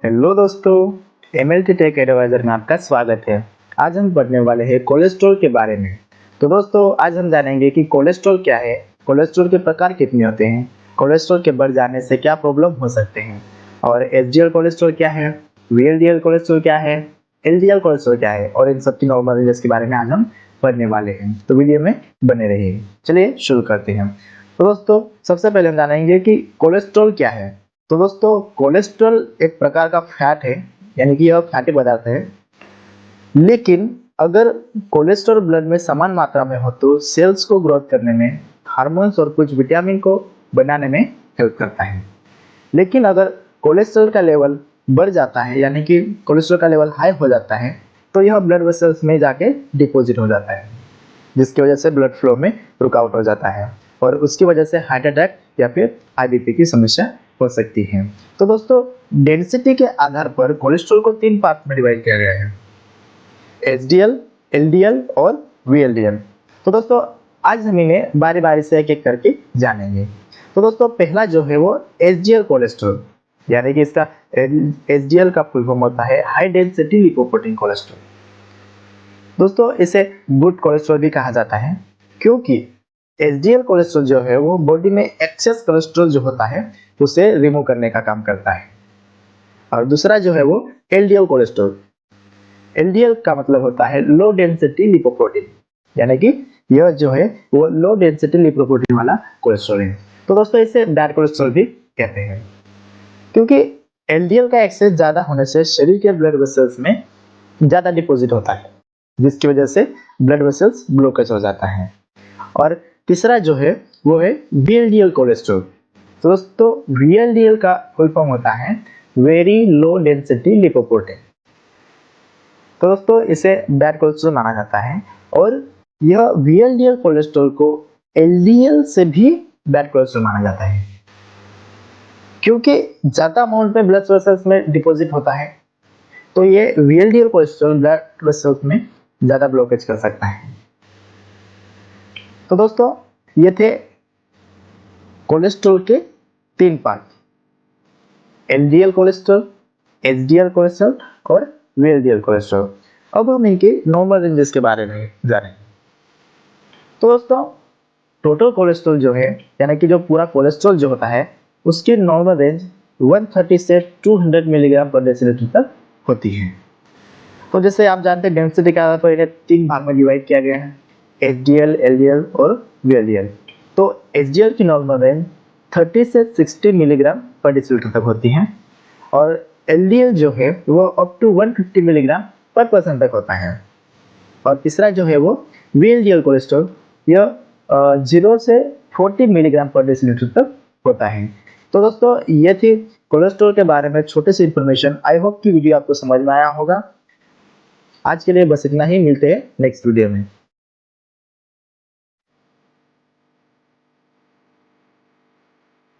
Hello दोस्तों, MLT take adviser में आपका स्वागत है। आज हम पढ़ने वाले हैं कोलेस्ट्रॉल के बारे में। तो दोस्तों, आज हम जानेंगे कि कोलेस्ट्रॉल क्या है, कोलेस्ट्रॉल के प्रकार कितने होते हैं, कोलेस्ट्रॉल के बढ़ जाने से क्या प्रॉब्लम हो सकते हैं, और एचडीएल कोलेस्ट्रॉल क्या है, वीएलडीएल कोलेस्ट्रॉल क्या है, एलडीएल कोलेस्ट्रॉल क्या है, और इन सब की नॉर्मल रेंजेस के बारे में आज हम पढ़ने वाले हैं। तो वीडियो में बने रहिए। चलिए शुरू करते हैं। तो दोस्तों, सबसे पहले हम जानेंगे कि कोलेस्ट्रॉल क्या है। तो दोस्तों, कोलेस्ट्रॉल एक प्रकार का फैट है, यानी कि यह फैटी पदार्थ है। लेकिन अगर कोलेस्ट्रॉल ब्लड में समान मात्रा में हो तो सेल्स को ग्रोथ करने में, हार्मोन्स और कुछ विटामिन को बनाने में हेल्प करता है। लेकिन अगर कोलेस्ट्रॉल का लेवल बढ़ जाता है, यानी कि कोलेस्ट्रॉल का लेवल हाई हो जाता है, तो यह ब्लड वेसल्स में जाके डिपॉजिट हो जाता है, जिसकी वजह से ब्लड फ्लो में रुकावट हो जाता है और उसकी वजह से हार्ट अटैक या फिर आईबीपी की समस्या हो सकती है। तो दोस्तों, डेंसिटी के आधार पर कोलेस्ट्रॉल को 3 पार्ट में डिवाइड किया गया है, एचडीएल, एलडीएल और वीएलडीएल। तो दोस्तों, आज हम इन्हें बारी बारी से एक एक करके जानेंगे। तो दोस्तों, पहला जो है वो एचडीएल कोलेस्ट्रॉल, यानी कि इसका एचडीएल का फुल फॉर्म होता है हाई डेंसिटी लिपोप्रोटीन कोलेस्ट्रॉल। दोस्तों, इसे गुड कोलेस्ट्रॉल भी कहा जाता है, क्योंकि एचडीएल कोलेस्ट्रॉल जो है वो बॉडी में एक्सेस कोलेस्ट्रॉल जो होता है उसे रिमूव करने का काम करता है। और दूसरा जो है वो एलडीएल कोलेस्ट्रॉल। एलडीएल का मतलब होता है लो डेंसिटी लिपोप्रोटीन, यानी कि यह जो है वो लो डेंसिटी लिपोप्रोटीन वाला कोलेस्ट्रॉल है। तो दोस्तों, इसे बैड कोलेस्ट्रॉल भी कहते हैं, क्योंकि एलडीएल का एक्सेस ज्यादा होने से शरीर के ब्लड वेसल्स में ज्यादा डिपॉजिट होता है, जिसकी वजह से ब्लड वेसल्स ब्लॉकेज हो जाता है। और तीसरा जो है वो है वीएलडीएल कोलेस्ट्रॉल। तो दोस्तों, वीएलडीएल का फुल फॉर्म होता है वेरी लो डेंसिटी लिपोप्रोटीन। तो दोस्तों, इसे बैड कोलेस्ट्रॉल माना जाता है, और यह वीएलडीएल कोलेस्ट्रॉल को एलडीएल से भी बैड कोलेस्ट्रॉल माना जाता है, क्योंकि ज्यादा अमाउंट में ब्लड वेसल्स में डिपॉजिट होता है, तो ये वीएलडीएल कोलेस्ट्रॉल ब्लड वेसल्स में ज्यादा ब्लॉकेज कर सकता है। तो दोस्तों, ये थे कोलेस्ट्रॉल के 3 part, LDL cholesterol, HDL cholesterol और वीएलडीएल कोलेस्ट्रॉल। अब हम इनके नॉर्मल रेंजेस के बारे में जानें। तो दोस्तों, टोटल कोलेस्ट्रॉल जो है, यानी कि जो पूरा कोलेस्ट्रॉल जो होता है, उसकी नॉर्मल रेंज 130 से 200 मिलीग्राम पर डेसीलीटर तक होती है। तो जैसे आप जानते हैं, डेंसिटी के आधार पर इन्हें 3 भाग में डिवाइड किया गया है, एचडीएल, एलडीएल और वीएलडीएल। तो एचडीएल की नॉर्मल रेंज 30 से 60 मिलीग्राम पर डेसीलीटर तक होती है, और एलडीएल जो है वो अप टू 150 मिलीग्राम पर परसेंट तक होता है। और तीसरा जो है वो वीएलडीएल कोलेस्ट्रॉल, यह 0 से 40 मिलीग्राम पर डेसीलीटर तक होता है। तो दोस्तों, ये थी कोलेस्ट्रॉल के बारे में छोटी सी इन्फॉर्मेशन। आई होप कि वीडियो आपको समझ में आया होगा। आज के लिए बस इतना ही, मिलते हैं नेक्स्ट वीडियो में।